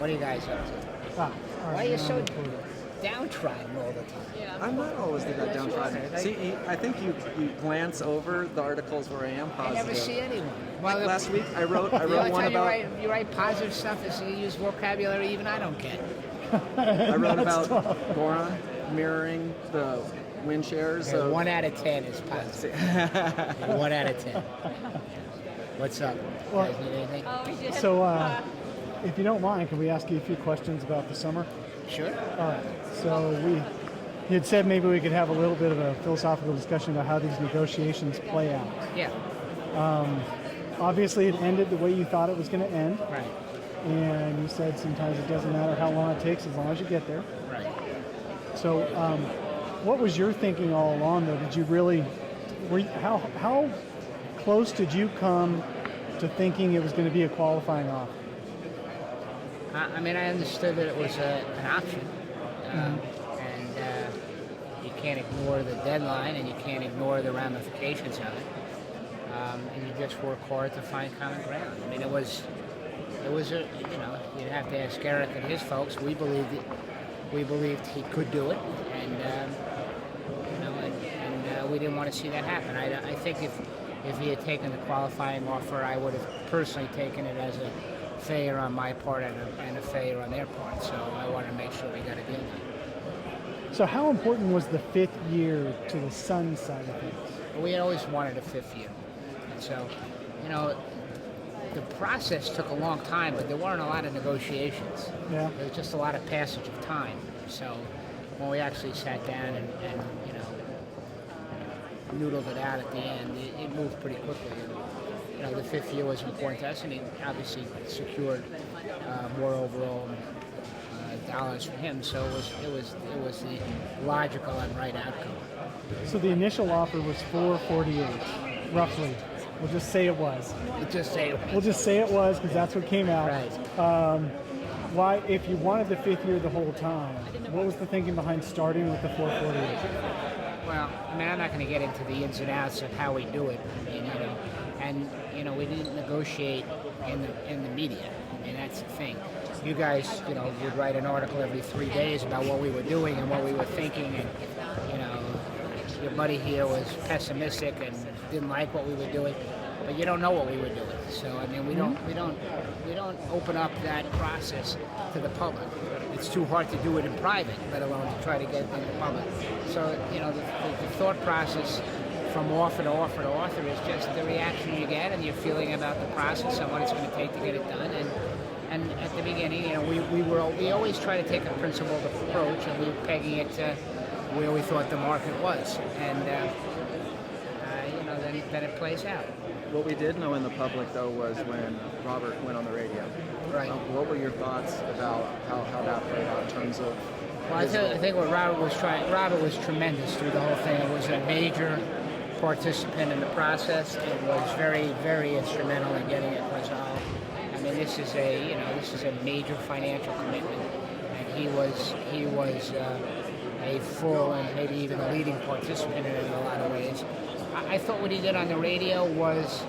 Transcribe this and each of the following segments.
What are you guys up to? Why are you so downtrodden all the time? Yeah. I'm not always the guy downtrodden. See, I think you glance over the articles where I am positive. I never see anyone. Like last week, I wrote one about. You write positive stuff. You use vocabulary even I don't get. I wrote about boron mirroring the wind shares. Okay, 1 out of 10 is positive. 1 out of 10. What's up? Well, you guys need anything? Oh, we did. So, if you don't mind, can we ask you a few questions about the summer? Sure. All right. So you had said maybe we could have a little bit of a philosophical discussion about how these negotiations play out. Yeah. Obviously, it ended the way you thought it was going to end. Right. And you said sometimes it doesn't matter how long it takes as long as you get there. Right. So what was your thinking all along, though? Did you really, how close did you come to thinking it was going to be a qualifying offer? I mean, I understood that it was an option. And you can't ignore the deadline and you can't ignore the ramifications of it. And you just work hard to find common ground. I mean, it was you'd have to ask Eric and his folks. We believed he could do it, and we didn't want to see that happen. I think if he had taken the qualifying offer, I would have personally taken it as a failure on my part and a failure on their part. So I wanted to make sure we got a deal done. So how important was the 5th year to the Sun side of things? We had always wanted a 5th year, and so the process took a long time, but there weren't a lot of negotiations. Yeah. There was just a lot of passage of time. So when we actually sat down and noodled it out at the end, it moved pretty quickly. And, the 5th year was important to us, and he obviously secured more overall dollars for him. So it was the logical and right outcome. So the initial offer was $448, roughly. We'll just say it was. We'll just say it was because that's what came out. Right. Why, if you wanted the 5th year the whole time, what was the thinking behind starting with the 448? Well, I mean, I'm not going to get into the ins and outs of how we do it. I mean, we didn't negotiate in the media. I mean, that's the thing. You guys, would write an article every 3 days about what we were doing and what we were thinking, and your buddy here was pessimistic and didn't like what we were doing, but you don't know what we were doing. So I mean, we don't open up that process to the public. It's too hard to do it in private, let alone to try to get it in the public. So the thought process from offer to offer to author is just the reaction you get and your feeling about the process and what it's going to take to get it done. And at the beginning, we always try to take a principled approach, and we were pegging it to where we thought the market was, and then it plays out. What we did know in the public, though, was when Robert went on the radio. Right. What were your thoughts about how that played out in terms of? Well, I think what Robert was tremendous through the whole thing. It was a major participant in the process. It was very, very instrumental in getting it resolved. I mean, this is a major financial commitment, and he was a full and maybe even a leading participant in it in a lot of ways. I thought what he did on the radio was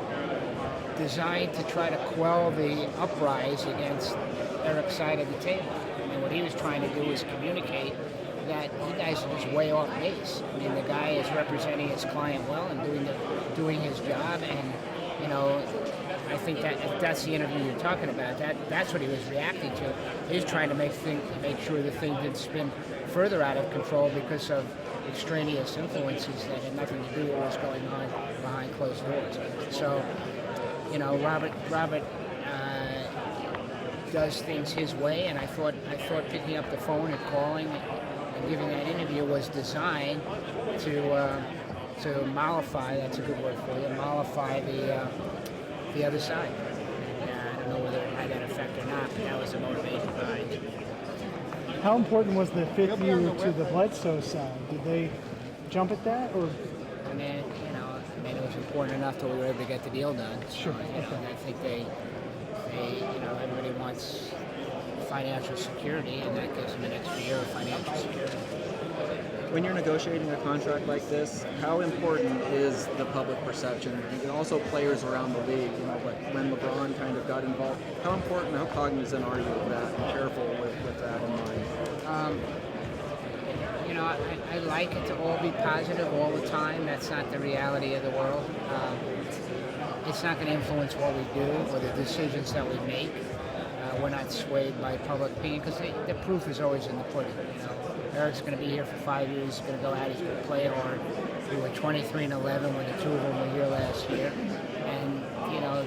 designed to try to quell the uprise against Eric's side of the table. I mean, what he was trying to do was communicate that you guys are just way off base. I mean, the guy is representing his client well and doing his job, and I think that's the interview you're talking about. That's what he was reacting to. He's trying to make sure the thing didn't spin further out of control because of extraneous influences that had nothing to do with what was going on behind closed doors. So, Robert does things his way, and I thought picking up the phone and calling and giving that interview was designed to mollify. That's a good word for you. Mollify the other side. I don't know whether it had that effect or not, but that was the motivation behind it. How important was the 5th year to the Bledsoe side? Did they jump at that, or? I mean, it was important enough that we were able to get the deal done. Sure. I think everybody wants financial security, and that gives them an extra year of financial security. when you're negotiating a contract like this, how important is the public perception and also players around the league? You know, like when LeBron kind of got involved, how important, how cognizant are you of that and careful with that in mind? You know, I like it to all be positive all the time. That's not the reality of the world. It's not going to influence what we do or the decisions that we make. We're not swayed by public opinion because the proof is always in the pudding. You know, Eric's going to be here for 5 years. He's going to go out. He's going to play hard. We were 23-11 when the two of them were here last year. And you know,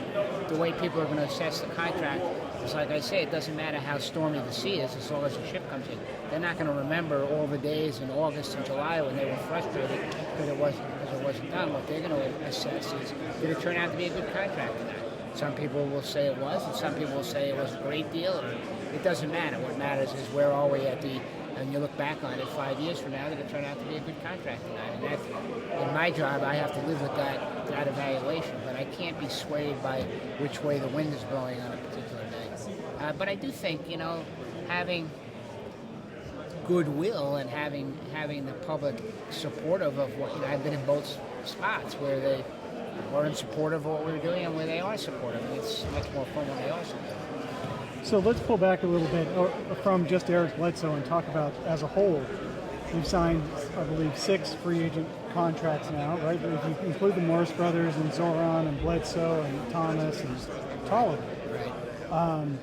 the way people are going to assess the contract is, like I say, it doesn't matter how stormy the sea is as long as the ship comes in. They're not going to remember all the days in August and July when they were frustrated because it wasn't done. What they're going to assess is, did it turn out to be a good contract or not? Some people will say it was, and some people will say it was a great deal. Or it doesn't matter. What matters is where are we and you look back on it 5 years from now, did it turn out to be a good contract or not? And that, in my job, I have to live with that evaluation. But I can't be swayed by which way the wind is blowing on a particular day. But I do think, you know, having goodwill and having the public supportive of what, you know, I've been in both spots where they weren't supportive of what we were doing and where they are supportive. It's much more fun when they are supportive. So let's pull back a little bit from just Eric Bledsoe and talk about as a whole. You've signed, I believe, 6 free agent contracts now, right? If you include the Morris brothers and Zoran and Bledsoe and Thomas and Tolliver. Right.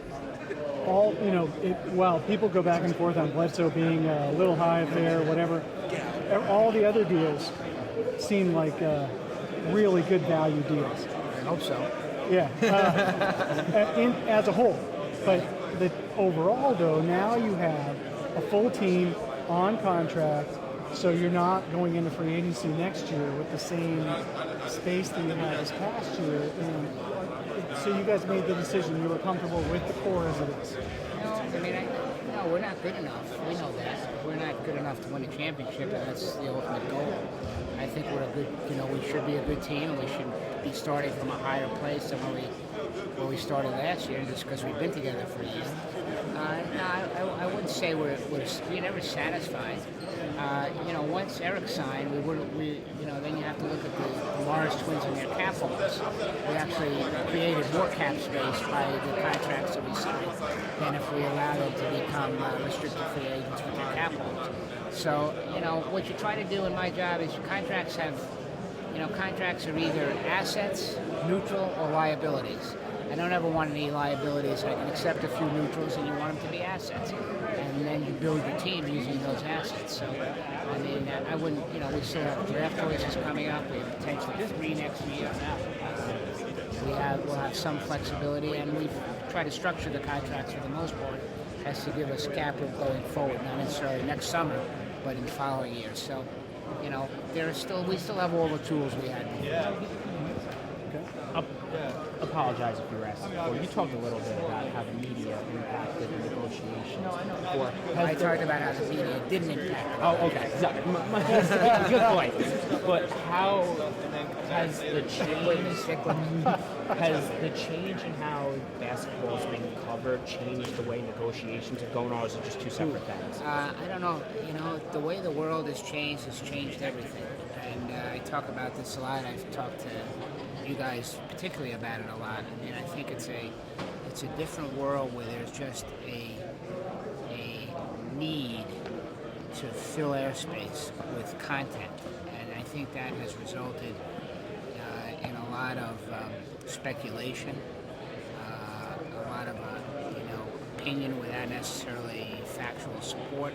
All, you know, while people go back and forth on Bledsoe being a little high up there, whatever, all the other deals seem like really good value deals. I hope so. Yeah, as a whole. But overall, though, now you have a full team on contract, so you're not going into free agency next year with the same space that you had this past year. And so you guys made the decision. You were comfortable with the core as it is. No, I mean, no, we're not good enough. We know that. We're not good enough to win a championship, and that's the ultimate goal. I think we're a good, you know, we should be a good team, and we should be starting from a higher place than where we started last year, just because we've been together for a year. No, I wouldn't say we're never satisfied. You know, once Eric signed, you know, then you have to look at the Morris twins and their cap holders. We actually created more cap space by the contracts that we signed than if we allowed them to become restricted free agents with their cap holders. So, you know, what you try to do in my job is contracts are either assets, neutral, or liabilities. I don't ever want any liabilities. I can accept a few neutrals, and you want them to be assets. And then you build your team using those assets. So, I mean, I wouldn't, you know, we still have draft choices coming up. We have potentially 3 next year. We'll have some flexibility, and we've tried to structure the contracts for the most part as to give us cap room going forward, not necessarily next summer, but in the following years. So, you know, we still have all the tools we had before. Apologize if you were asking before. You talked a little bit about how the media impacted the negotiations. I talked about how the media didn't impact. Oh, okay. Good point. But how has the change in how basketball is being covered changed the way negotiations are going, or is it just two separate things? I don't know. You know, the way the world has changed everything. And I talk about this a lot. I've talked to you guys particularly about it a lot. I mean, I think it's a different world where there's just a need to fill airspace with content, and I think that has resulted in a lot of speculation, a lot of opinion without necessarily factual support,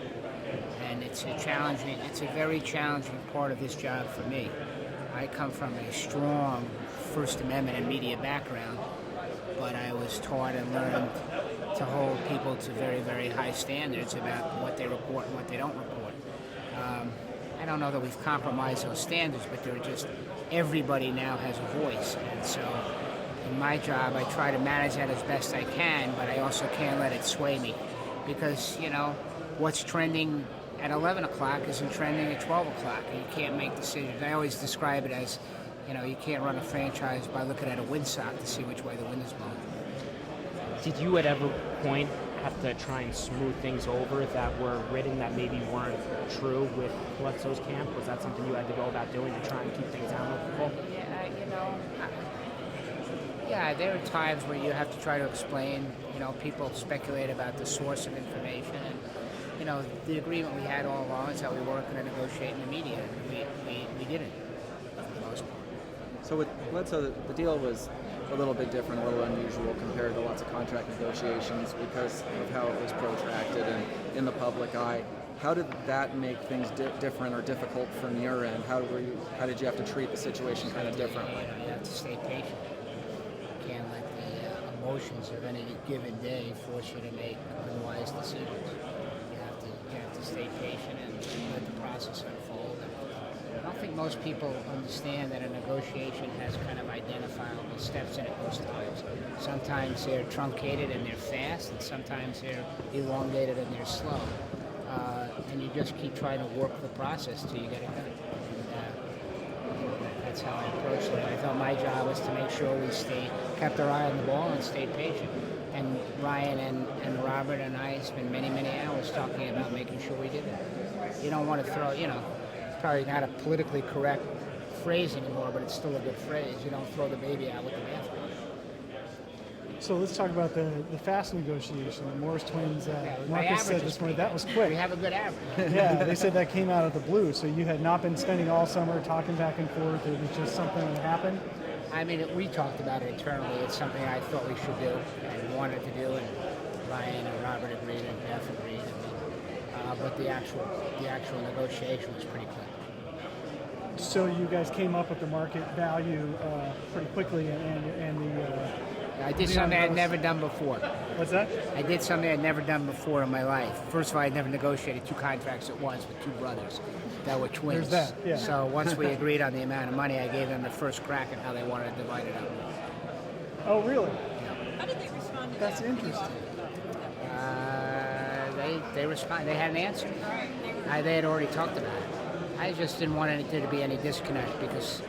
and it's a very challenging part of this job for me. I come from a strong First Amendment and media background, but I was taught and learned to hold people to very, very high standards about what they report and what they don't report. I don't know that we've compromised those standards, but everybody now has a voice, and so in my job I try to manage that as best I can, but I also can't let it sway me, because, you know, what's trending at 11 o'clock isn't trending at 12 o'clock, and you can't make decisions. I always describe it as, you know, you can't run a franchise by looking at a windsock to see which way the wind is blowing. Did you at every point have to try and smooth things over that were written that maybe weren't true with Bledsoe's camp? Was that something you had to go about doing to try and keep things amicable? Yeah, yeah, there are times where you have to try to explain. People speculate about the source of information, and the agreement we had all along is how we weren't going to negotiate in the media. And we didn't, for the most part. So with Bledsoe, the deal was a little bit different, a little unusual compared to lots of contract negotiations because of how it was protracted and in the public eye. How did that make things different or difficult from your end? How did you have to treat the situation kind of differently? You have to stay patient. You can't let the emotions of any given day force you to make unwise decisions. You have to stay patient and let the process unfold. And I don't think most people understand that a negotiation has kind of identifiable steps in it most times. Sometimes they're truncated and they're fast, and sometimes they're elongated and they're slow. And you just keep trying to work the process till you get it done. That's how I approached it. I thought my job was to make sure we kept our eye on the ball and stayed patient. And Ryan and Robert and I spent many, many hours talking about making sure we did it. You don't want to throw, probably not a politically correct phrase anymore, but it's still a good phrase. You don't throw the baby out with the bathwater. So let's talk about the fast negotiation. The Morris twins, My Marcus said average this is morning, pretty that was good. quick. We have a good average. Yeah, they said that came out of the blue. So you had not been spending all summer talking back and forth. It was just something that happened. I mean, we talked about it internally. It's something I thought we should do and wanted to do, and Ryan and Robert agreed and Jeff agreed. But the actual negotiation was pretty quick. So you guys came up with the market value pretty quickly, and the. I did something I'd never done before. What's that? I did something I'd never done before in my life. First of all, I'd never negotiated 2 contracts at once with 2 brothers that were twins. There's that, yeah. So once we agreed on the amount of money, I gave them the first crack at how they wanted to divide it up. Oh, really? How did they respond to That's that? interesting. They responded. They had an answer. They had already talked about it. I just didn't want there to be any disconnect because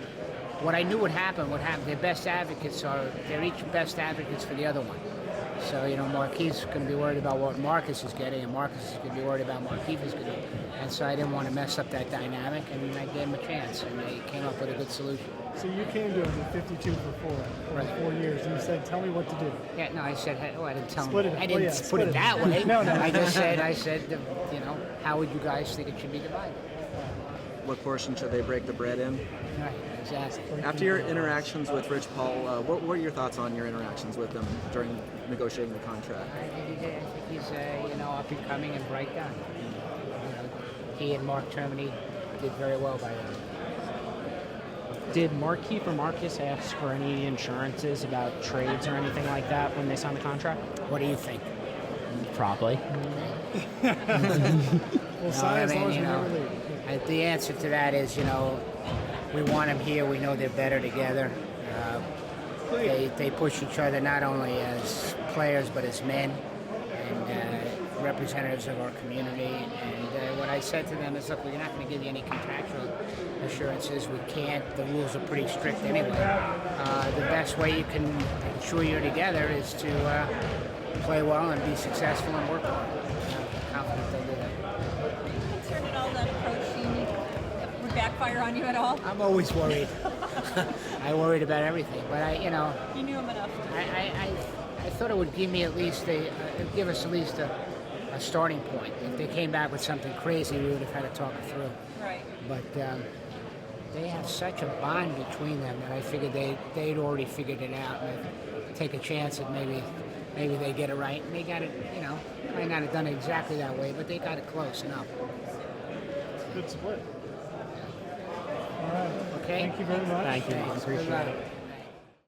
what I knew would happen. Their best advocates they're each best advocates for the other one. So, Marquise is going to be worried about what Marcus is getting, and Marcus is going to be worried about what Marquise is getting. And so I didn't want to mess up that dynamic, and I gave them a chance, and they came up with a good solution. So you came to him at 52 for 4 years, and you said, "Tell me what to do." Yeah, no, I said, I didn't tell Split them. it. I didn't put split it that way. No. I said, how would you guys think it should be divided? What portion should they break the bread in? Right, exactly. After your interactions with Rich Paul, what were your thoughts on your interactions with him during negotiating the contract? I think he's up and coming and bright guy. He and Mark Termini did very well by him. Did Markeith or Marcus ask for any insurances about trades or anything like that when they signed the contract? What do you think? Probably. Well, sign as long as we never leave. The answer to that is, we want them here. We know they're better together. They push each other not only as players but as men and representatives of our community. And what I said to them is, look, we're not going to give you any contractual assurances. We can't. The rules are pretty strict anyway. The best way you can ensure you're together is to play well and be successful and work hard. I'm confident they'll do that. Concerned at all that approach would backfire on you at all? I'm always worried. I worried about everything, but You knew him enough. I thought it would give me at least give us at least a starting point. If they came back with something crazy, we would have had to talk it through. Right. But they have such a bond between them that I figured they'd already figured it out, and I'd take a chance that maybe they get it right. And they got it, might not have done it exactly that way, but they got it close enough. Good split. All right. Okay. Thank you very much. Thank you. Thanks. Appreciate Good luck. it.